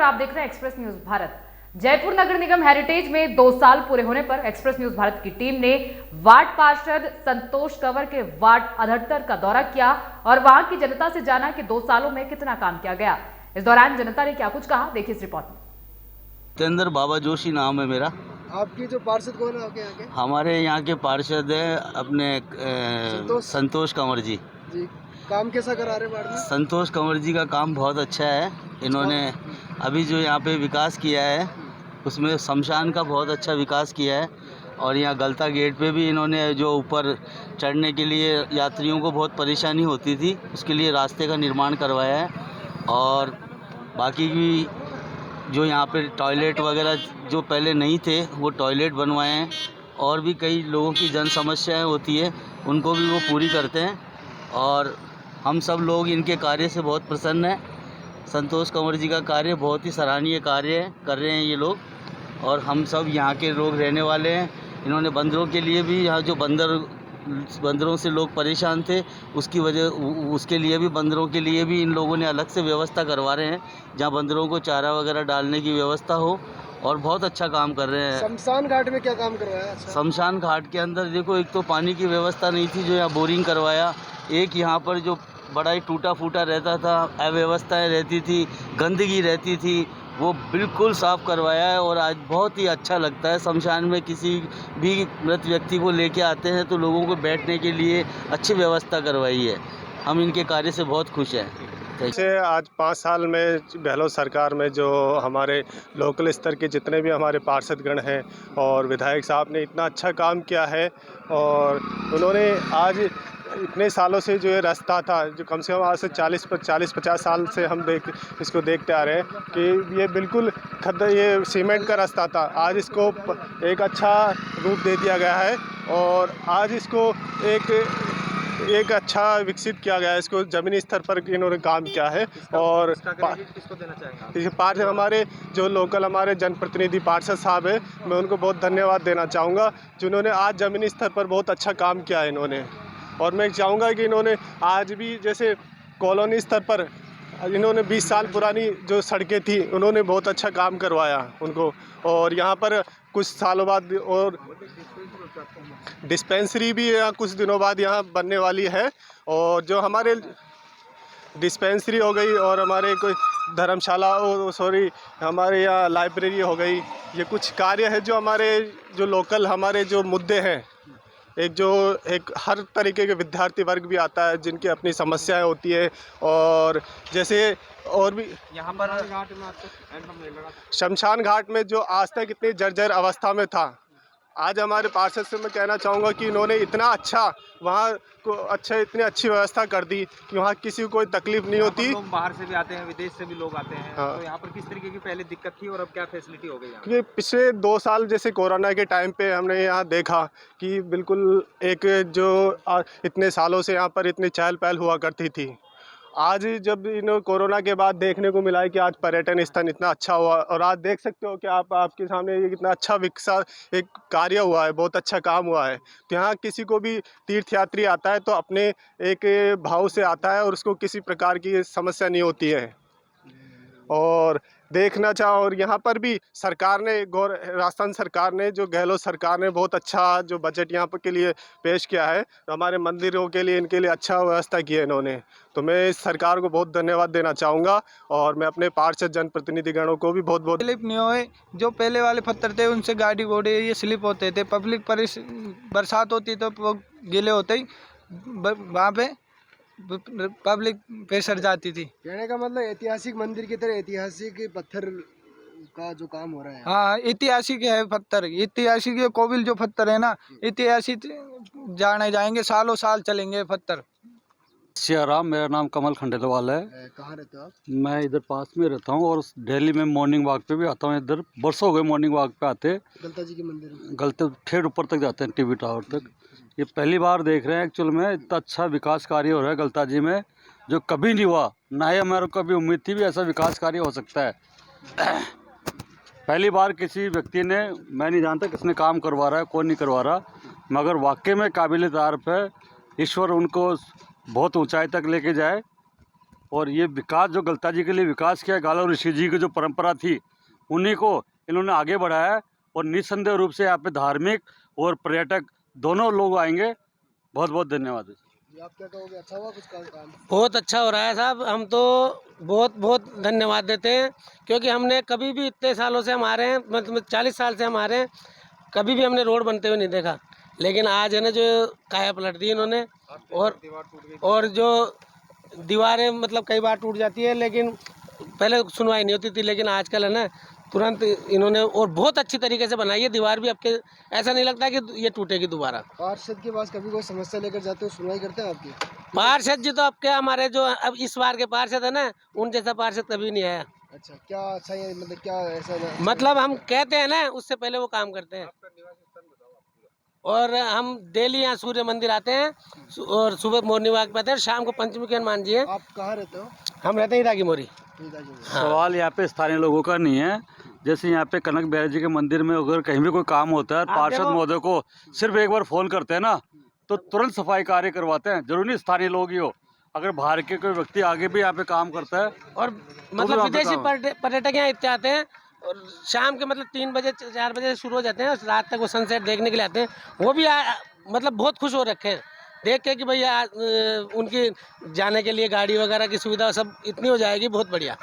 और आप देख रहे हैं एक्सप्रेस न्यूज भारत। जयपुर नगर निगम हेरिटेज में 2 साल पूरे होने पर एक्सप्रेस न्यूज भारत की टीम ने वार्ड पार्षद संतोष कंवर के वार्ड 78 का दौरा किया और वहां की जनता से जाना कि 2 सालों में कितना काम किया गया। इस दौरान जनता ने क्या कुछ कहा, देखिए इस रिपोर्ट में। तेंद्र बाबा जोशी नाम है मेरा। आपकी जो पार्षद कौन है आपके यहाँ के? हमारे यहाँ के पार्षद है अपने संतोष कंवर जी। काम कैसा करा रहे वार्ड में? संतोष कंवर जी का काम बहुत अच्छा है। इन्होंने अभी जो यहाँ पे विकास किया है उसमें शमशान का बहुत अच्छा विकास किया है और यहाँ गलता गेट पे भी इन्होंने जो ऊपर चढ़ने के लिए यात्रियों को बहुत परेशानी होती थी उसके लिए रास्ते का निर्माण करवाया है। और बाकी भी जो यहाँ पे टॉयलेट वगैरह जो पहले नहीं थे वो टॉयलेट बनवाए हैं और भी कई लोगों की जन समस्याएं होती है उनको भी वो पूरी करते हैं और हम सब लोग इनके कार्य से बहुत प्रसन्न हैं। संतोष कंवर जी का कार्य बहुत ही सराहनीय कार्य कर रहे हैं ये लोग और हम सब यहाँ के लोग रहने वाले हैं। इन्होंने बंदरों के लिए भी, यहाँ जो बंदरों से लोग परेशान थे उसके लिए भी, बंदरों के लिए भी इन लोगों ने अलग से व्यवस्था करवा रहे हैं जहाँ बंदरों को चारा वगैरह डालने की व्यवस्था हो और बहुत अच्छा काम कर रहे हैं। शमशान घाट में क्या काम करवाया? शमशान घाट के अंदर देखो, एक तो पानी की व्यवस्था नहीं थी जो यहाँ बोरिंग करवाया, एक यहाँ पर जो बड़ा ही टूटा फूटा रहता था, अव्यवस्थाएं रहती थी, गंदगी रहती थी, वो बिल्कुल साफ़ करवाया है और आज बहुत ही अच्छा लगता है। शमशान में किसी भी मृत व्यक्ति को लेके आते हैं तो लोगों को बैठने के लिए अच्छी व्यवस्था करवाई है। हम इनके कार्य से बहुत खुश हैं। से आज 5 साल में गहलोत सरकार में जो हमारे लोकल स्तर के जितने भी हमारे पार्षदगण हैं और विधायक साहब ने इतना अच्छा काम किया है और उन्होंने आज इतने सालों से जो ये रास्ता था, जो कम से कम आज से 40-50 साल से हम इसको देखते आ रहे हैं कि ये बिल्कुल ये सीमेंट का रास्ता था, आज इसको एक अच्छा रूप दे दिया गया है और आज इसको एक अच्छा विकसित किया गया है। इसको ज़मीनी स्तर पर इन्होंने काम किया है और किसको देना चाहेंगे? पार्षद हमारे जो लोकल हमारे जनप्रतिनिधि पार्षद साहब हैं, मैं उनको बहुत धन्यवाद देना चाहूँगा जिन्होंने आज ज़मीनी स्तर पर बहुत अच्छा काम किया है इन्होंने। और मैं चाहूँगा कि इन्होंने आज भी जैसे कॉलोनी स्तर पर इन्होंने 20 साल पुरानी जो सड़कें थी उन्होंने बहुत अच्छा काम करवाया उनको और यहाँ पर कुछ सालों बाद और डिस्पेंसरी भी कुछ दिनों बाद यहाँ बनने वाली है और जो हमारे डिस्पेंसरी हो गई और हमारे कोई धर्मशाला हमारे यहाँ लाइब्रेरी हो गई। ये कुछ कार्य है जो हमारे जो लोकल हमारे जो मुद्दे हैं, एक हर तरीके के विद्यार्थी वर्ग भी आता है जिनकी अपनी समस्याएं होती है और जैसे और भी यहाँ पर शमशान घाट में जो आज तक इतनी जर्जर अवस्था में था, आज हमारे पार्षद से मैं कहना चाहूँगा कि इन्होंने इतना अच्छा वहाँ को इतनी अच्छी व्यवस्था कर दी कि वहाँ किसी को कोई तकलीफ नहीं होती। लोग बाहर से भी आते हैं, विदेश से भी लोग आते हैं। हाँ। तो यहाँ पर किस तरीके की पहले दिक्कत थी और अब क्या फैसिलिटी हो गई यहाँ? क्योंकि पिछले 2 साल जैसे कोरोना के टाइम पे हमने यहाँ देखा कि बिल्कुल एक जो इतने सालों से यहाँ पर इतनी चहल पहल हुआ करती थी, आज जब कोरोना के बाद देखने को मिला है कि आज पर्यटन स्थल इतना अच्छा हुआ और आज देख सकते हो कि आपके सामने ये कितना अच्छा एक कार्य हुआ है, बहुत अच्छा काम हुआ है। तो यहाँ किसी को भी तीर्थयात्री आता है तो अपने एक भाव से आता है और उसको किसी प्रकार की समस्या नहीं होती है और देखना चाहो। और यहाँ पर भी सरकार ने राजस्थान सरकार ने जो गहलोत सरकार ने बहुत अच्छा जो बजट यहाँ पर के लिए पेश किया है, तो हमारे मंदिरों के लिए इनके लिए अच्छा व्यवस्था की है इन्होंने। तो मैं इस सरकार को बहुत धन्यवाद देना चाहूँगा और मैं अपने पार्षद जनप्रतिनिधिगणों को भी बहुत स्लिप नहीं होए। जो पहले वाले पत्थर थे उनसे गाड़ी घोड़े ये स्लिप होते थे, पब्लिक बरसात होती तो वो गीले होते ही वहाँ पे पब्लिक पेशर जाती थी। कहने का मतलब ऐतिहासिक मंदिर की तरह ऐतिहासिक पत्थर का जो काम हो रहा है। हाँ, ऐतिहासिक है पत्थर, ऐतिहासिक ये कोविल जो पत्थर है ना, ऐतिहासिक जाने जाएंगे, सालों साल चलेंगे पत्थर। सियाराम, मेरा नाम कमल खंडेलवाल है। कहाँ रहते हो आप? मैं इधर पास में रहता हूँ और डेली में मॉर्निंग वॉक पे भी आता हूँ। इधर बरसों हो गए मॉर्निंग वॉक पे आते। गलता जी के मंदिर में गलते ठेठ ऊपर तक जाते हैं, टीवी टावर तक। ये पहली बार देख रहे हैं एक्चुअल में, इतना अच्छा विकास कार्य हो रहा है गलता जी में जो कभी नहीं हुआ, ना ही हमारे को कभी उम्मीद थी भी ऐसा विकास कार्य हो सकता है। पहली बार किसी व्यक्ति ने, मैं नहीं जानता किसने काम करवा रहा है कौन नहीं करवा रहा, मगर वाकई में काबिल तारीफ है। ईश्वर उनको बहुत ऊंचाई तक लेके जाए और ये विकास जो गलता जी के लिए विकास किया, गाला ऋषि जी की जो परंपरा थी उन्हीं को इन्होंने आगे बढ़ाया है। और निस्संदेह रूप से यहाँ पे धार्मिक और पर्यटक दोनों लोग आएंगे। बहुत बहुत धन्यवाद। ये आप क्या कहोगे, अच्छा हुआ कुछ काम? बहुत अच्छा हो रहा है साहब, हम तो बहुत बहुत धन्यवाद देते हैं, क्योंकि हमने कभी भी इतने सालों से हम आ रहे हैं, मतलब 40 साल से हम आ रहे हैं, कभी भी हमने रोड बनते हुए नहीं देखा। लेकिन आज है ना जो काया पलट दी इन्होंने, और जो दीवारें मतलब कई बार टूट जाती है, लेकिन पहले सुनवाई नहीं होती थी, लेकिन आजकल है ना तुरंत इन्होंने और बहुत अच्छी तरीके से बनाई है दीवार भी। आपके ऐसा नहीं लगता कि ये टूटेगी दोबारा। पार्षद के पास कभी कोई समस्या लेकर जाते हो, सुनवाई करते हैं आपकी? पार्षद जी तो आपके हमारे जो अब इस बार के पार्षद है ना, उन जैसा पार्षद कभी नहीं आया। अच्छा, क्या अच्छा है, मतलब क्या ऐसा मतलब हम कहते हैं ना, उससे पहले वो काम करते हैं। और हम डेली यहाँ सूर्य मंदिर आते हैं, और सुबह मॉर्निंग वॉक पे आते हैं, शाम को पंचमी के हनुमान जी है। आप कहाँ रहते हो? हम रहते हैं रागी मोरी। सवाल यहाँ पे स्थानीय लोगों का नहीं है। जैसे यहाँ पे कनक बिहारी जी के मंदिर में अगर कहीं भी कोई काम होता है, पार्षद महोदय को सिर्फ एक बार फोन करते हैं ना, तो तुरंत सफाई कार्य करवाते हैं। जरूरी नहीं स्थानीय लोग ही हो, अगर बाहर के कोई व्यक्ति आगे भी यहाँ पे काम करता है। और मतलब विदेशी पर्यटक यहाँ इतने आते हैं, और शाम के मतलब 3 बजे 4 बजे शुरू हो जाते हैं, रात तक वो सनसेट देखने के लिए आते हैं। वो भी मतलब बहुत खुश हो रखे हैं देख के कि भैया उनकी जाने के लिए गाड़ी वगैरह की सुविधा सब इतनी हो जाएगी। बहुत बढ़िया,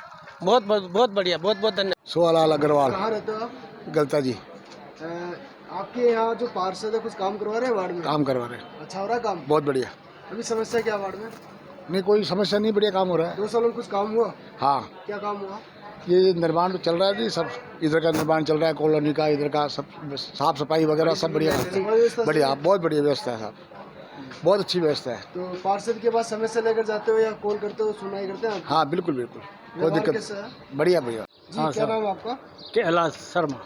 बहुत बहुत बढ़िया, बहुत बहुत धन्यवाद। सोहलाल अग्रवाल। कहाँ रहते हो आप? गलता जी। आपके यहाँ जो पार्षद है कुछ काम करवा रहे हैं वार्ड में? काम करवा रहे हैं। अच्छा हो रहा है काम? बहुत बढ़िया। अभी समस्या क्या वार्ड में? नहीं, कोई समस्या नहीं, बढ़िया काम हो रहा है। 2 सालों में कुछ काम हुआ? हाँ। क्या काम हुआ? ये निर्माण चल रहा है जी, सब इधर का निर्माण चल रहा है, कॉलोनी का, इधर का सब साफ सफाई वगैरह सब बढ़िया बढ़िया, बहुत बढ़िया व्यवस्था है साहब, बहुत अच्छी व्यवस्था है। तो पार्षद के पास समस्या लेकर जाते हो या कॉल करते हो, सुनवाई करते हैं? हाँ बिल्कुल बिल्कुल, कोई दिक्कत। बढ़िया भैया। हाँ, क्या नाम है आपका? कैलाश शर्मा।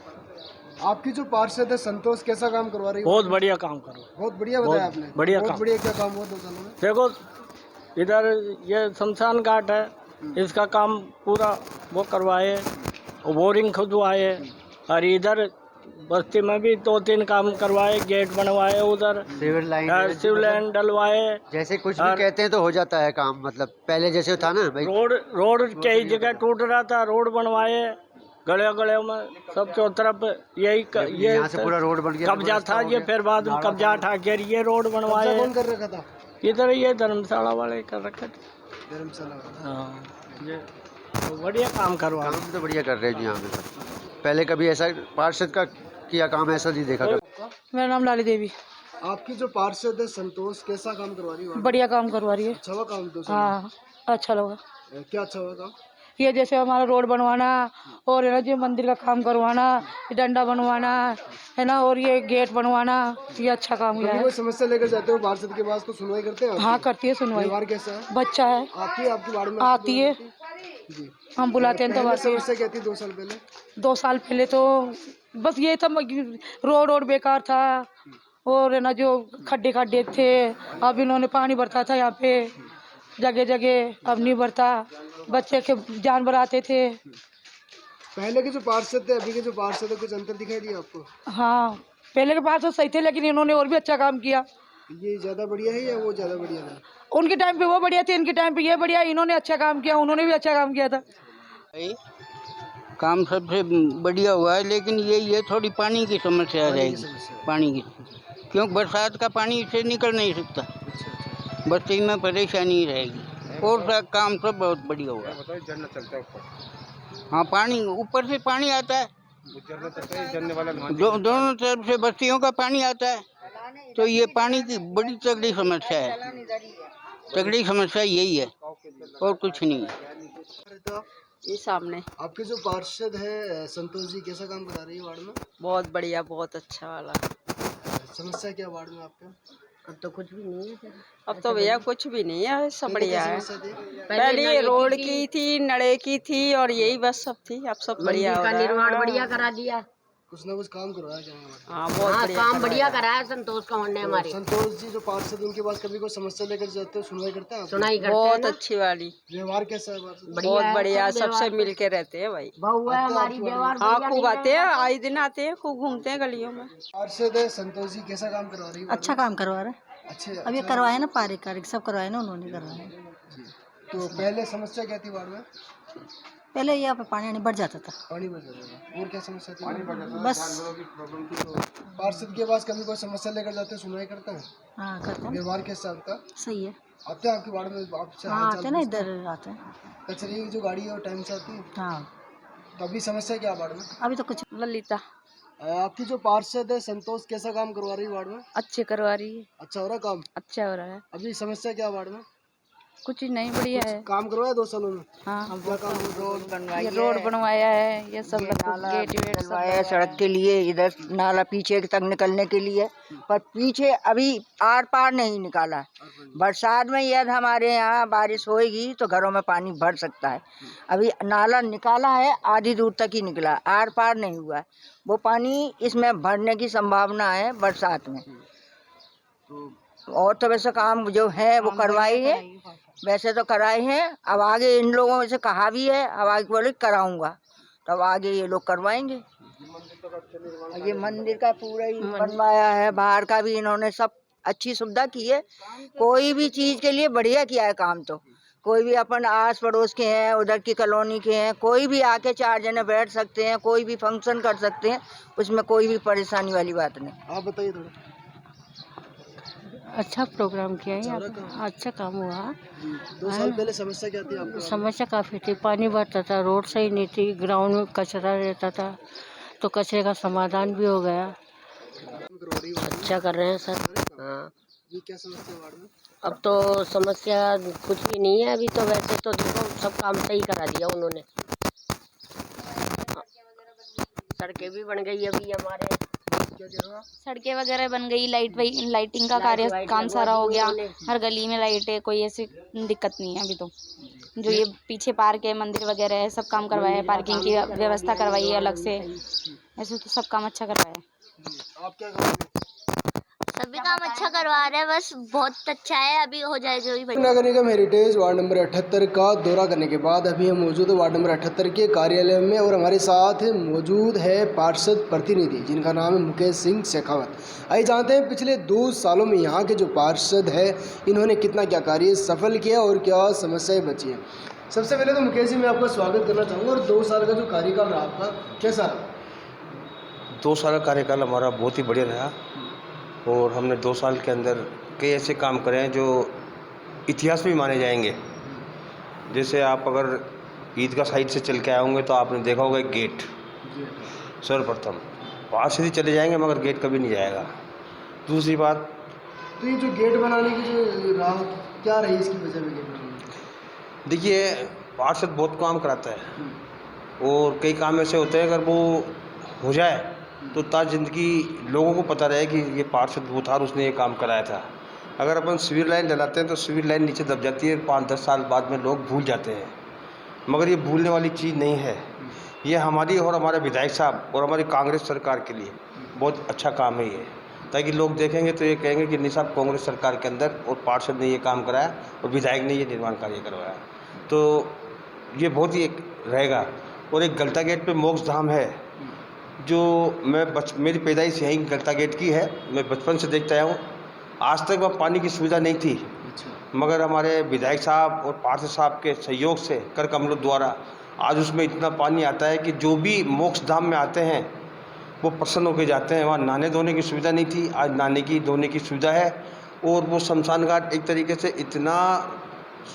आपकी जो पार्षद है संतोष कैसा काम करवा रही है? बहुत बढ़िया काम करो। बहुत बढ़िया बताया आपने। बढ़िया बहुत काम। बढ़िया। क्या काम हुआ 2 सालों में? देखो इधर ये शमशान घाट है, इसका काम पूरा वो करवाए, बोरिंग खुदवाए, और इधर बस्ती में भी 2-3 काम करवाए, गेट बनवाए, उधर सिविल लाइन डलवाए। जैसे कुछ भी कहते हैं तो हो जाता है काम, मतलब पहले जैसे था ना भाई। रोड कई जगह टूट रहा था, रोड बनवाए, गले में सब चारों तरफ ये यहाँ से पूरा रोड बन गया, कब्जा था, ये फिर बाद में कब्जा हटा के ये रोड बनवाए। कौन कर रखा था? इधर ये धर्मशाला वाले कर रखे थे। धर्मशाला। हाँ, ये तो बढ़िया काम करवा। काम तो बढ़िया कर रहे हैं जी यहाँ पे। पहले कभी ऐसा पार्षद का किया काम ऐसा नहीं देखा। मेरा नाम लाली देवी। आपकी जो पार्षद है संतोष कैसा काम करवा रही है? बढ़िया काम करवा रही है। अच्छा हुआ काम? 2 साल में? हाँ, अच्छा लगा। क्या अच्छा हुआ काम? ये जैसे हमारा रोड बनवाना, और है ना जो मंदिर का काम करवाना, डंडा बनवाना है ना, और ये गेट बनवाना, ये अच्छा काम किया है। कोई समस्या लेकर जाते हो पार्षद के पास तो सुनवाई करते हैं? हाँ करती है सुनवाई। व्यवहार कैसा है? बच्चा है, आती है आपकी वार्ड में? आती है जी। हम बुलाते हैं तब आती है। समस्या क्या थी 2 साल पहले? 2 साल पहले तो बस ये था, रोड बेकार था, और है ना जो खड्डे थे, अब इन्होंने पानी भरता था यहाँ पे जगह जगह, अब नहीं भरता। बच्चे के जानवर आते थे। पहले के जो पार्षद थे अभी के जो पार्षद है, कुछ अंतर दिखाई दिया आपको? हाँ, पहले के पार्षद सही थे, लेकिन इन्होंने और भी अच्छा काम किया। ये ज़्यादा बढ़िया है या वो ज़्यादा बढ़िया था? उनके टाइम पे वो बढ़िया थे, इनके टाइम पे ये बढ़िया। इन्होंने अच्छा काम किया, उन्होंने भी अच्छा काम किया था। काम सबसे बढ़िया हुआ है, लेकिन ये थोड़ी पानी की समस्या रहेगी। पानी की, क्योंकि बरसात का पानी इससे निकल नहीं सकता, बस्ती में परेशानी रहेगी। और काम सब बहुत बढ़िया हुआ है। हाँ, पानी ऊपर से पानी आता है, दोनों तरफ से बस्तियों का पानी आता है, तो ये पानी की बड़ी तगड़ी समस्या है। तगड़ी समस्या यही है और कुछ नहीं है। ये सामने आपके जो पार्षद है संतोष जी कैसा काम करा रही है वार्ड में? बहुत बढ़िया, बहुत अच्छा वाला। समस्या क्या वार्ड में आपके? अब तो कुछ भी नहीं है। अब तो भैया कुछ भी नहीं है, सब बढ़िया है। पहले ये रोड की थी, नड़े की थी, और यही बस सब थी। अब सब बढ़िया हो रहा है। निर्माण बढ़िया करा दिया, कुछ ना कुछ काम करवाया क्या? हाँ, बहुत काम बढ़िया कराया संतोष का होने हमारे। संतोष जी जो पार्षद उनके पास कभी कोई समस्या लेकर जाते हो, सुनवाई करते हैं? सुनाई करते हैं। बहुत अच्छी वाली। व्यवहार कैसा है? बहुत बढ़िया, सबसे मिल के रहते हैं भाई। बहू है हमारी, व्यवहार हाँ, खूब आते हैं, आए दिन आते हैं, खूब घूमते हैं गलियों में। पार्षद है संतोष जी कैसा काम करवा रही है? अच्छा काम करवा रहे हैं। अच्छे अब ये करवाए ना, पारिक सब करवाए ना, उन्होंने करवाए। तो पहले समस्या क्या थी वार्ड में? पहले यहाँ पे पानी बढ़ जाता था। पानी बढ़ जाता था। और क्या समस्या थी? पानी बढ़ जाता था। बस। पार्षद के पास कभी कोई समस्या लेकर जाते हैं, सुनवाई करते हैं? हाँ करते हैं। व्यवहार कैसा आपका? सही है। आते हैं आपके वार्ड में? आपसे हाँ हालचाल आते हैं ना, पूछते हैं? इधर आते हैं। कचरे की जो गाड़ी है वो टाइम से आती है? हाँ तो अभी समस्या क्या है वार्ड में? अभी तो कुछ। ललिता आपकी जो पार्षद है संतोष कैसा काम करवा रही है वार्ड में? अच्छे करवा रही है। अच्छा हो रहा काम? अच्छा हो रहा है। अभी समस्या क्या है वार्ड में? कुछ नहीं, बढ़िया है। काम करवाया 2 सालों में? हाँ क्या काम हुआ? ये रोड बनवाया है, ये सब गेट वेट बनवाया है सड़क के लिए, इधर नाला पीछे तक निकलने के लिए, पर पीछे अभी आर पार नहीं निकाला है। बरसात में यदि हमारे यहाँ बारिश होएगी तो घरों में पानी भर सकता है। अभी नाला निकाला है, आधी दूर तक ही निकला, आर पार नहीं हुआ है। वो पानी इसमें भरने की संभावना है बरसात में। और तो वैसे काम जो है वो करवाई है, वैसे तो कराए हैं। अब आगे इन लोगों से कहा भी है, अब आगे बोले कराऊंगा, तब आगे ये लोग करवाएंगे। ये मंदिर का पूरा ही बनवाया है, बाहर का भी इन्होंने सब अच्छी सुविधा की है। कोई भी चीज़ के लिए बढ़िया किया है काम। तो कोई भी अपन आस पड़ोस के हैं, उधर की कॉलोनी के हैं, कोई भी आके 4 जने बैठ सकते हैं, कोई भी फंक्शन कर सकते हैं, उसमें कोई भी परेशानी वाली बात नहीं। आप बताइए थोड़ा। अच्छा प्रोग्राम किया है यहाँ पे, अच्छा काम हुआ। 2 साल पहले समस्या क्या थी आपको? समस्या काफ़ी थी, पानी बढ़ता था, रोड सही नहीं थी, ग्राउंड में कचरा रहता था, तो कचरे का समाधान भी हो गया। अच्छा कर रहे हैं सर। हाँ ये क्या समस्या वार्ड में? अब तो समस्या कुछ भी नहीं है अभी तो। वैसे तो देखो सब काम सही करा दिया उन्होंने। सड़कें भी बन गई अभी हमारे, सड़कें वगैरह बन गई, लाइटिंग का कार्य काम सारा हो गया। हर गली में लाइट है, कोई ऐसी दिक्कत नहीं है अभी तो। जो ये पीछे पार्क है, मंदिर वगैरह है, सब काम करवाया है, पार्किंग की व्यवस्था करवाई है अलग से। ऐसे तो सब काम अच्छा करवाया है। आप क्या करोगे? सभी काम अच्छा करवा रहे हैं, बस बहुत अच्छा है। अभी हो जाए जो भी नगर निगम हेरिटेज वार्ड नंबर 78 का दौरा करने के बाद अभी हम मौजूद है वार्ड नंबर 78 के कार्यालय में, और हमारे साथ मौजूद है पार्षद प्रतिनिधि जिनका नाम है मुकेश सिंह शेखावत। आइए जानते हैं पिछले 2 सालों में यहाँ के जो पार्षद है इन्होंने कितना क्या कार्य सफल किया और क्या समस्याएं बची हैं। सबसे पहले तो मुकेश जी मैं आपका स्वागत करना चाहूँगा। और 2 साल का जो कार्यकाल रहा आपका कैसा रहा? 2 साल का कार्यकाल हमारा बहुत ही बढ़िया रहा, और हमने 2 साल के अंदर कई ऐसे काम करे हैं जो इतिहास में माने जाएंगे। जैसे आप अगर ईदगाह साइड से चल के आए होंगे तो आपने देखा होगा एक गेट, सर्वप्रथम वहाँ से ही चले जाएंगे मगर गेट कभी नहीं जाएगा। दूसरी बात, तो ये जो गेट बनाने की जो राह क्या रही, इसकी वजह में गेट बनाने? देखिए पार्षद बहुत काम कराता है, और कई काम ऐसे होते हैं अगर वो हो जाए तो ताज जिंदगी लोगों को पता रहे कि ये पार्षद वो था और उसने ये काम कराया था। अगर अपन सिविल लाइन डलाते हैं तो सिविल लाइन नीचे दब जाती है, 5-10 साल बाद में लोग भूल जाते हैं, मगर ये भूलने वाली चीज़ नहीं है। ये हमारी और हमारे विधायक साहब और हमारी कांग्रेस सरकार के लिए बहुत अच्छा काम है ये, ताकि लोग देखेंगे तो ये कहेंगे कि नहीं साहब कांग्रेस सरकार के अंदर और पार्षद ने ये काम कराया और विधायक ने ये निर्माण कार्य करवाया। तो ये बहुत ही एक रहेगा। और एक गलता गेट पे मोक्ष धाम है, जो मेरी पैदाइश यहीं गलता गेट की है, मैं बचपन से देखता आया हूँ। आज तक वहाँ पानी की सुविधा नहीं थी, मगर हमारे विधायक साहब और पार्षद साहब के सहयोग से कर कमलों द्वारा आज उसमें इतना पानी आता है कि जो भी मोक्ष धाम में आते हैं वो प्रसन्न होकर जाते हैं। वहाँ नहाने धोने की सुविधा नहीं थी, आज नहाने की धोने की सुविधा है। और वो शमशान घाट एक तरीके से इतना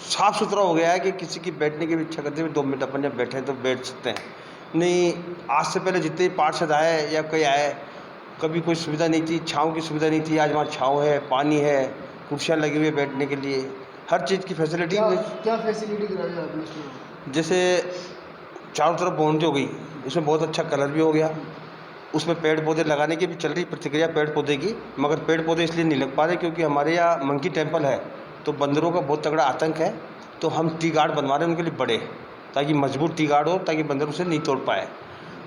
साफ़ सुथरा हो गया है कि किसी की बैठने की भी इच्छा करते हुए 2 मिनट अपन जब बैठे तो बैठ सकते हैं। नहीं, आज से पहले जितने पार्षद आए या कोई आए कभी कोई सुविधा नहीं थी, छाँव की सुविधा नहीं थी। आज वहाँ छाँव है, पानी है, कुर्सियाँ लगी हुई है बैठने के लिए, हर चीज़ की फैसिलिटी। क्या फैसिलिटी कराई आपने? जैसे चारों तरफ बाउंड्री हो गई, उसमें बहुत अच्छा कलर भी हो गया। उसमें पेड़ पौधे लगाने की भी चल रही प्रतिक्रिया पेड़ पौधे की, मगर पेड़ पौधे इसलिए नहीं लग पा रहे क्योंकि हमारे यहाँ मंकी टेम्पल है तो बंदरों का बहुत तगड़ा आतंक है। तो हम टी गार्ड बनवा रहे हैं उनके लिए बड़े, ताकि मजबूत टी गार्ड हो, ताकि बंदर उसे नहीं तोड़ पाए।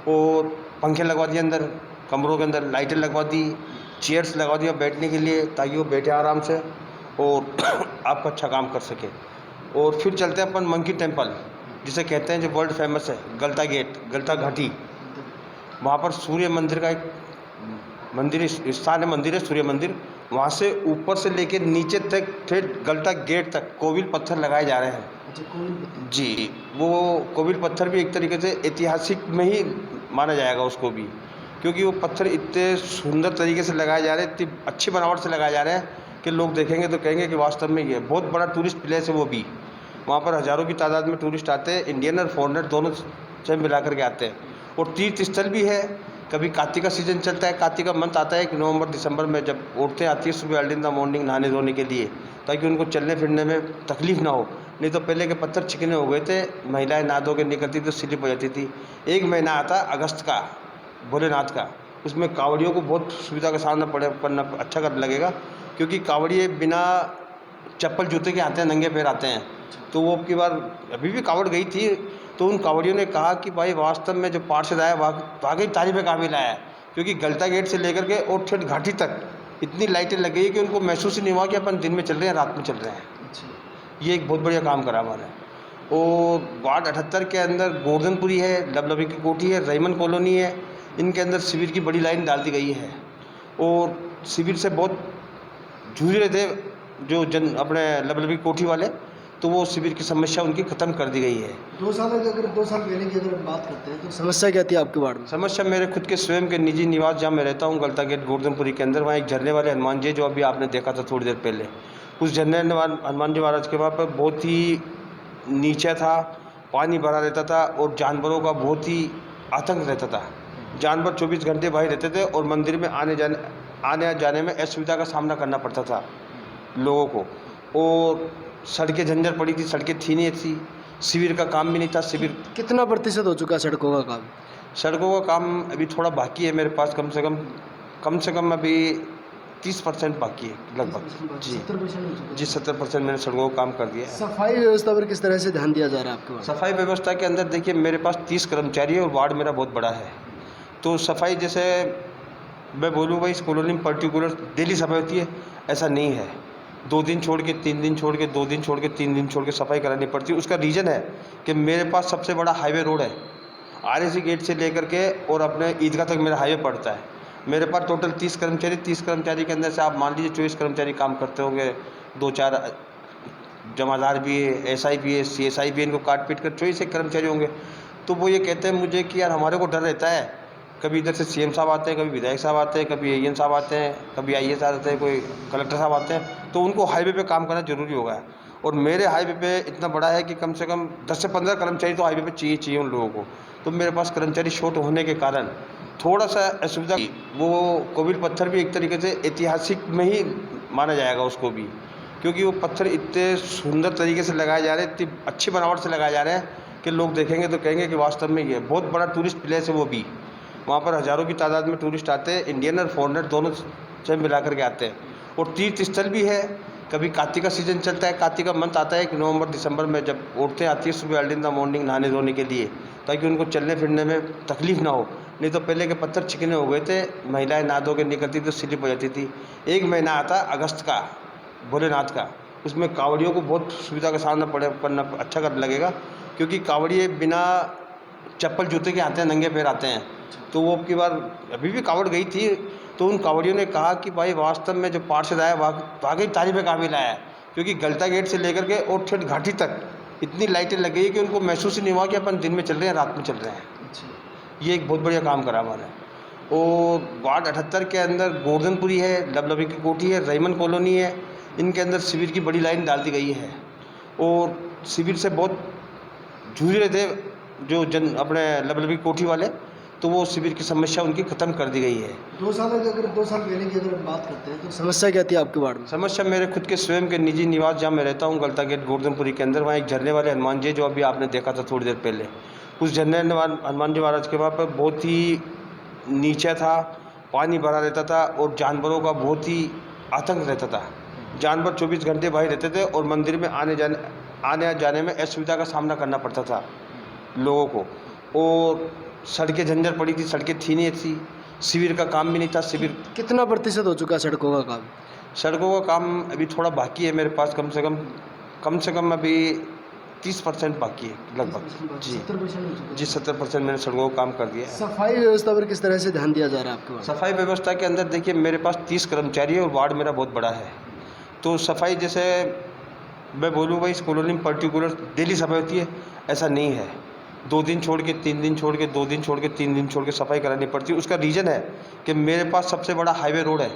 और पंखे लगवा दिए अंदर, कमरों के अंदर लाइटें लगवा दी, चेयर्स लगवा दिया बैठने के लिए, ताकि वो बैठे आराम से और आपका अच्छा काम कर सके। और फिर चलते हैं अपन मंकी टेम्पल, जिसे कहते हैं जो वर्ल्ड फेमस है, गलता गेट, गलता घाटी। वहाँ पर सूर्य मंदिर का एक मंदिर स्थान है, मंदिर है सूर्य मंदिर। वहाँ से ऊपर से लेकर नीचे तक ठेठ गलता गेट तक कोविल पत्थर लगाए जा रहे हैं। जी, वो कोविल पत्थर भी एक तरीके से ऐतिहासिक में ही माना जाएगा उसको भी, क्योंकि वो पत्थर इतने सुंदर तरीके से लगाए जा रहे हैं, इतनी अच्छी बनावट से लगाए जा रहे हैं कि लोग देखेंगे तो कहेंगे कि वास्तव में ये बहुत बड़ा टूरिस्ट प्लेस है। वो भी वहाँ पर हज़ारों की तादाद में टूरिस्ट आते हैं, इंडियन और फॉरेनर दोनों से मिला करके आते हैं। और तीर्थ स्थल भी है। कभी कार्तिक का सीज़न चलता है, कार्तिक का मंथ आता है कि नवंबर दिसंबर में, जब औरतें आती है सुबह अर्ली इन द मॉर्निंग नहाने धोने के लिए, ताकि उनको चलने फिरने में तकलीफ ना हो। नहीं तो पहले के पत्थर चिकने हो गए थे, महिलाएं नहा धो के निकलती तो स्लिप हो जाती थी। एक महीना आता अगस्त का भोलेनाथ का, उसमें कांवड़ियों को बहुत सुविधा का सामना करना अच्छा कर लगेगा, क्योंकि कांवड़िए बिना चप्पल जूते के आते हैं, नंगे पैर आते हैं। तो वो की बार अभी भी कांवड़ गई थी तो उन कांवड़ियों ने कहा कि भाई वास्तव में जो पार्षद आया वाकई तारीफ काबिल आया है, क्योंकि गलता गेट से लेकर के और ठेठ घाटी तक इतनी लाइटें लग गई कि उनको महसूस ही नहीं हुआ कि अपन दिन में चल रहे हैं रात में चल रहे हैं। ये एक बहुत बढ़िया काम करा हमारे। और वार्ड 78 के अंदर गोवर्धनपुरी है, लबलबी की कोठी है, रईमन कॉलोनी है, इनके अंदर शिविर की बड़ी लाइन डाल दी गई है। और शिविर से बहुत जूझ रहे थे जो अपने लबलबी कोठी वाले, तो वो शिविर की समस्या उनकी ख़त्म कर दी गई है। 2 साल अगर 2 साल पहले की अगर बात करते हैं तो समस्या क्या थी आपके वार्ड में? समस्या मेरे खुद के स्वयं के निजी निवास जहाँ मैं रहता हूँ, गलता गेट गोवर्धनपुरी के अंदर, वहाँ एक झरने वाले हनुमान जी जो अभी आपने देखा था थोड़ी देर पहले, उस झरने हनुमान जी महाराज के वहाँ पर बहुत ही नीचा था, पानी भरा रहता था और जानवरों का बहुत ही आतंक रहता था। जानवर 24 घंटे बाहर रहते थे और मंदिर में आने जाने में असुविधा का सामना करना पड़ता था लोगों को। और सड़कें झंझट पड़ी थी, सड़कें थी नहीं थी, शिविर का काम भी नहीं था। शिविर कितना प्रतिशत हो चुका है सड़कों का काम? सड़कों का काम अभी थोड़ा बाकी है मेरे पास, कम से कम अभी 30% बाकी है लगभग। जी 70% मैंने सड़कों का काम कर दिया है। सफाई व्यवस्था पर किस तरह से ध्यान दिया जा रहा है आपके पास? सफाई व्यवस्था के अंदर देखिए मेरे पास 30 कर्मचारी है और वार्ड मेरा बहुत बड़ा है। तो सफाई जैसे मैं बोलूँ भाई इस कॉलोनी में पर्टिकुलर डेली सफाई होती है, ऐसा नहीं है। 2 दिन छोड़ के 3 दिन छोड़ के 2 दिन छोड़ के 3 दिन छोड़ के सफाई करानी पड़ती है। उसका रीज़न है कि मेरे पास सबसे बड़ा हाईवे रोड है, RAC गेट से लेकर के और अपने ईदगाह तक मेरा हाईवे पड़ता है। मेरे पास टोटल 30 कर्मचारी के अंदर से आप मान लीजिए 24 कर्मचारी काम करते होंगे, 2-4 जमादार भी है, SI भी है, CSI भी है, इनको काट पीट कर 24 कर्मचारी होंगे। तो वो ये कहते हैं मुझे कि यार हमारे को डर रहता है, कभी इधर से CM साहब आते हैं, कभी विधायक साहब आते हैं, कभी AN साहब आते हैं, कभी IAS आते हैं, कोई कलेक्टर साहब आते हैं, तो उनको हाईवे पे काम करना ज़रूरी होगा। और मेरे हाईवे पे इतना बड़ा है कि कम से कम 10 से 15 कर्मचारी तो हाईवे पे चाहिए उन लोगों को। तो मेरे पास कर्मचारी शॉर्ट होने के कारण थोड़ा सा असुविधा। वो कोविल पत्थर भी एक तरीके से ऐतिहासिक में ही माना जाएगा उसको भी, क्योंकि वो पत्थर इतने सुंदर तरीके से लगाए जा रहे हैं, इतनी अच्छी बनावट से लगाए जा रहे हैं कि लोग देखेंगे तो कहेंगे कि वास्तव में ये बहुत बड़ा टूरिस्ट प्लेस है। वो भी वहाँ पर हज़ारों की तादाद में टूरिस्ट आते हैं, इंडियन और फॉरेनर दोनों से मिला करके आते हैं। और तीर्थ स्थल भी है। कभी कार्तिक का सीज़न चलता है, कार्तिक का मंथ आता है कि नवंबर दिसंबर में, जब औरतें आती है सुबह अर्ली इन द मॉर्निंग नहाने धोने के लिए, ताकि उनको चलने फिरने में तकलीफ ना हो। नहीं तो पहले के पत्थर चिकने हो गए थे, महिलाएं नहा धो के निकलती तो स्लिप हो जाती थी। एक महीना आता अगस्त का भोलेनाथ का, उसमें कांवड़ियों को बहुत सुविधा का सामना करना अच्छा कर लगेगा, क्योंकि कांवड़िए बिना चप्पल जूते के आते हैं, नंगे पैर आते हैं। तो वो की बार अभी भी कांवड़ गई थी तो उन कांवड़ियों ने कहा कि भाई वास्तव में जो पार्षद आया वाकई तारीफ काबिल आया है, क्योंकि गलता गेट से लेकर के और ठेठ घाटी तक इतनी लाइटें लग गई कि उनको महसूस ही नहीं हुआ कि अपन दिन में चल रहे हैं रात में चल रहे हैं। ये एक बहुत बढ़िया काम करा हमारे। और वार्ड 78 के अंदर गोवर्धनपुरी है, लबलबी की कोठी है, रईमन कॉलोनी है, इनके अंदर शिविर की बड़ी लाइन डाल दी गई है। और शिविर से बहुत जूझ रहे थे जो अपने लबलबी कोठी वाले, तो वो शिविर की समस्या उनकी ख़त्म कर दी गई है। 2 साल अगर 2 साल पहले की अगर बात करते हैं तो समस्या क्या थी आपके वार्ड में? समस्या मेरे खुद के स्वयं के निजी निवास जहाँ मैं रहता हूँ, गलता गेट गोवर्धनपुरी के अंदर, वहाँ एक झरने वाले हनुमान जी जो अभी आपने देखा था थोड़ी देर पहले, उस झरने हनुमान जी महाराज के वहाँ पर बहुत ही नीचा था, पानी भरा रहता था और जानवरों का बहुत ही आतंक रहता था। जानवर 24 घंटे बाहर रहते थे और मंदिर में आने जाने में असुविधा का सामना करना पड़ता था लोगों को। और सड़कें झंझट पड़ी थी, सड़कें थी नहीं थी, शिविर का काम भी नहीं था। शिविर कितना प्रतिशत हो चुका है सड़कों का काम? सड़कों का काम अभी थोड़ा बाकी है मेरे पास, कम से कम अभी 30% बाकी है लगभग। जी 70% मैंने सड़कों का काम कर दिया है। सफाई व्यवस्था पर किस तरह से ध्यान दिया जा रहा है आपके पास? सफाई व्यवस्था के अंदर देखिए मेरे पास 30 कर्मचारी है और वार्ड मेरा बहुत बड़ा है। तो सफाई जैसे मैं बोलूँ भाई इस कॉलोनी में पर्टिकुलर डेली सफाई होती है, ऐसा नहीं है। 2 दिन छोड़ के 3 दिन छोड़ के 2 दिन छोड़ के 3 दिन छोड़ के सफाई करानी पड़ती है। उसका रीज़न है कि मेरे पास सबसे बड़ा हाईवे रोड है,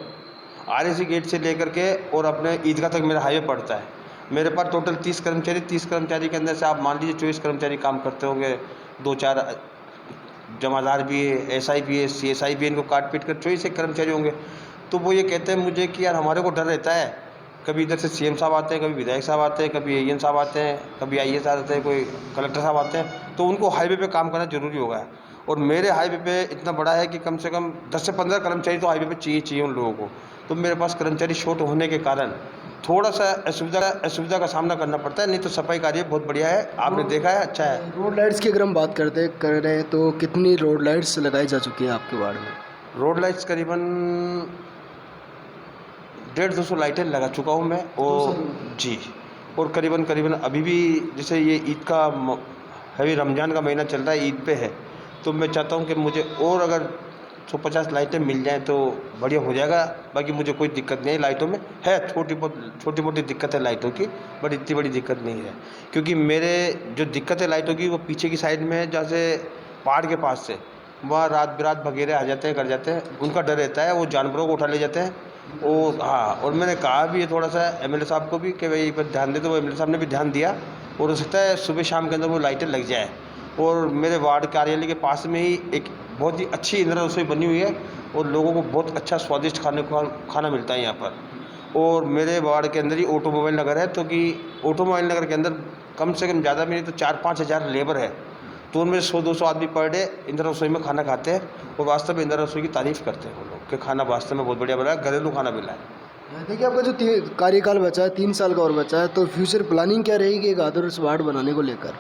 RAC गेट से लेकर के और अपने ईदगाह तक मेरा हाईवे पड़ता है। मेरे पास टोटल 30 कर्मचारी, 30 कर्मचारी के अंदर से आप मान लीजिए 24 कर्मचारी काम करते होंगे, 2-4 जमादार भी है, SI भी है, CSI भी है, इनको काट पीट कर 24 कर्मचारी होंगे। तो वो ये कहते हैं मुझे कि यार हमारे को डर रहता है, कभी इधर से CM साहब आते हैं, कभी विधायक साहब आते हैं, कभी AN साहब आते हैं, कभी IAS आते हैं, कोई कलेक्टर साहब आते हैं, तो उनको हाईवे पे काम करना ज़रूरी होगा। और मेरे हाईवे पे इतना बड़ा है कि कम से कम 10 से 15 कर्मचारी तो हाईवे पे चाहिए उन लोगों को। तो मेरे पास कर्मचारी शॉर्ट होने के कारण थोड़ा सा असुविधा का सामना करना पड़ता है, नहीं तो सफाई कार्य बहुत बढ़िया है, आपने देखा है, अच्छा है। रोड लाइट्स की अगर हम बात कर रहे हैं तो कितनी रोड लाइट्स लगाई जा चुकी हैं आपके वार्ड में? रोड लाइट्स करीबन 150-200 लाइटें लगा चुका हूँ मैं। और जी, और करीबन अभी भी जैसे ये ईद का अभी रमज़ान का महीना चल रहा है, ईद पे है, तो मैं चाहता हूँ कि मुझे और अगर 150 लाइटें मिल जाएं तो बढ़िया हो जाएगा। बाकी मुझे कोई दिक्कत नहीं है लाइटों में, है छोटी मोटी दिक्कत है लाइटों की, बट इतनी बड़ी दिक्कत नहीं है। क्योंकि मेरे जो दिक्कत है लाइटों की वो पीछे की साइड में है, जहाँ से पहाड़ के पास से वहाँ रात बिरात वगैरह आ जाते हैं, कर जाते हैं, उनका डर रहता है, वो जानवरों को उठा ले जाते हैं। और हाँ, और मैंने कहा भी है थोड़ा सा MLA साहब को भी कि भाई पर ध्यान दे, तो वो MLA साहब ने भी ध्यान दिया और हो सकता है सुबह शाम के अंदर वो लाइटें लग जाए। और मेरे वार्ड कार्यालय के पास में ही एक बहुत ही अच्छी इंदिरा रसोई बनी हुई है और लोगों को बहुत अच्छा स्वादिष्ट खाना मिलता है यहाँ पर। और मेरे वार्ड के अंदर ही ऑटोमोबाइल नगर है, तो कि ऑटोमोबाइल नगर के अंदर कम से कम ज़्यादा भी नहीं तो 4-5 हज़ार लेबर है, तो उनमें 100-200 आदमी पर डे इंदिरा रसोई में खाना खाते हैं और वास्तव में इंदिरा रसोई की तारीफ़ करते हैं वो लोग कि खाना वास्तव में बहुत बढ़िया बना है, घरेलू खाना मिला है। देखिए आपका जो कार्यकाल बचा है 3 साल का और बचा है, तो फ्यूचर प्लानिंग क्या रहेगी एक आदर्श वार्ड बनाने को लेकर?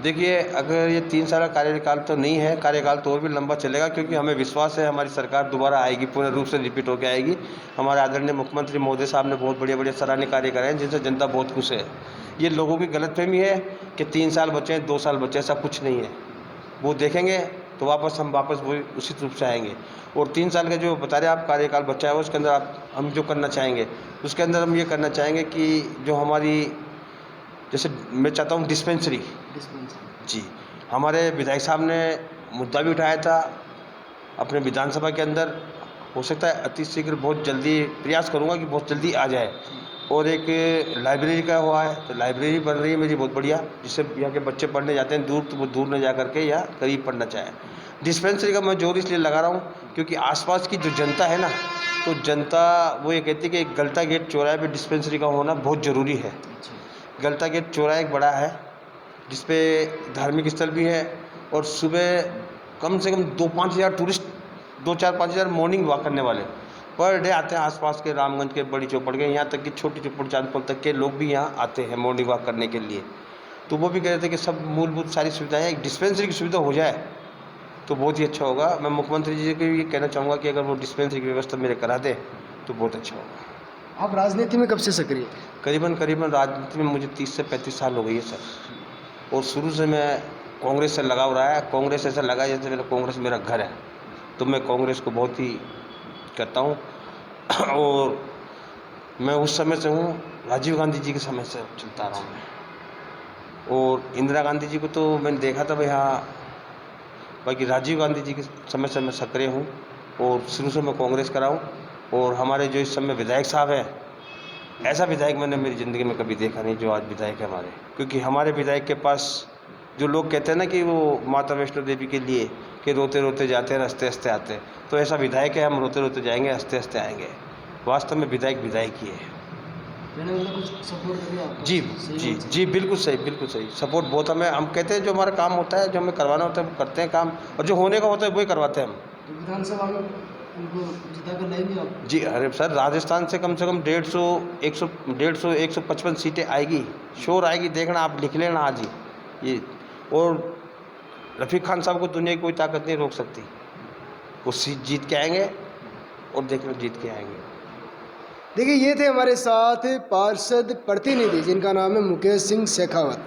देखिए, अगर ये 3 साल का कार्यकाल तो नहीं है, कार्यकाल तो और भी लंबा चलेगा, क्योंकि हमें विश्वास है हमारी सरकार दोबारा आएगी, पूर्ण रूप से रिपीट होकर आएगी। हमारे आदरणीय मुख्यमंत्री महोदय साहब ने बहुत बढ़िया सराहनीय कार्य करे हैं, जिनसे जनता बहुत खुश है। ये लोगों की गलतफहमी है कि 3 साल बचे हैं, 2 साल बचे, ऐसा कुछ नहीं है। वो देखेंगे तो हम वापस वही उसी रूप से आएंगे। और 3 साल का जो बता रहे आप कार्यकाल बचा है, उसके अंदर हम जो करना चाहेंगे, उसके अंदर हम ये करना चाहेंगे कि जो हमारी, जैसे मैं चाहता हूँ डिस्पेंसरी जी, हमारे विधायक साहब ने मुद्दा भी उठाया था अपने विधानसभा के अंदर, हो सकता है अति शीघ्र बहुत जल्दी प्रयास करूँगा कि बहुत जल्दी आ जाए। और एक लाइब्रेरी का हुआ है, तो लाइब्रेरी बन रही है मेरी बहुत बढ़िया, जिससे यहाँ के बच्चे पढ़ने जाते हैं दूर, तो वो दूर न जा करके या करीब पढ़ना चाहें। डिस्पेंसरी का मैं जोर इसलिए लगा रहा हूँ क्योंकि आसपास की जो जनता है ना, तो जनता वो ये कहती है कि गलता गेट चौराहे पे डिस्पेंसरी का होना बहुत ज़रूरी है। गलता गेट चौराहा एक बड़ा है जिसपे धार्मिक स्थल भी है, और सुबह कम से कम 2-5 हज़ार टूरिस्ट, 2-4-5 हज़ार मॉर्निंग वॉक करने वाले पर डे आते हैं। आसपास के रामगंज के बड़ी चौपड़ के, यहाँ तक कि छोटी चौपड़ चांदपुर तक के लोग भी यहाँ आते हैं मॉर्निंग वॉक करने के लिए। तो वो भी कह रहे थे कि सब मूलभूत सारी सुविधाएं, एक डिस्पेंसरी की सुविधा हो जाए तो बहुत ही अच्छा होगा। मैं मुख्यमंत्री जी को ये कहना चाहूँगा कि अगर वो डिस्पेंसरी की व्यवस्था मेरे करा दे तो बहुत अच्छा होगा। आप राजनीति में कब से सक्रिय? करीबन राजनीति में मुझे 30 से 35 साल हो गई है सर, और शुरू से मैं कांग्रेस से लगाव रहा है। कांग्रेस ऐसा लगा जैसे मेरा कांग्रेस मेरा घर है, तो मैं कांग्रेस को बहुत ही करता हूँ। और मैं उस समय से हूँ, राजीव गांधी जी के समय से चलता रहा हूँ मैं। और इंदिरा गांधी जी को तो मैंने देखा था भाई, हाँ, बाकी राजीव गांधी जी के समय से मैं सक्रिय हूँ और शुरू से मैं कांग्रेस करा हूँ। और हमारे जो इस समय विधायक साहब हैं, ऐसा विधायक मैंने मेरी ज़िंदगी में कभी देखा नहीं जो आज विधायक है हमारे। क्योंकि हमारे विधायक के पास जो लोग कहते हैं ना कि वो माता वैष्णो देवी के लिए कि रोते रोते जाते हैं, हंसते हंसते आते हैं, तो ऐसा विधायक है, हम रोते रोते जाएंगे, हंसते हंसते आएंगे। वास्तव में विधायक विधायक ही है। जी जी जी, बिल्कुल सही सपोर्ट बहुत हमें, हम कहते हैं जो हमारा काम होता है, जो हमें करवाना होता है वो करते हैं काम, और जो होने का होता है वही करवाते हैं हम। तो विधानसभा में उनको जिता कर लाएंगे आप? जी, अरे सर, राजस्थान से कम 150-155 सीटें आएगी, शोर आएगी, देखना आप, लिख लेना आज ही ये। और रफ़ीक खान साहब को दुनिया की कोई ताकत नहीं रोक सकती, वो सीट जीत के आएंगे और देखना जीत के आएंगे। देखिए, ये थे हमारे साथ पार्षद प्रतिनिधि जिनका नाम है मुकेश सिंह शेखावत।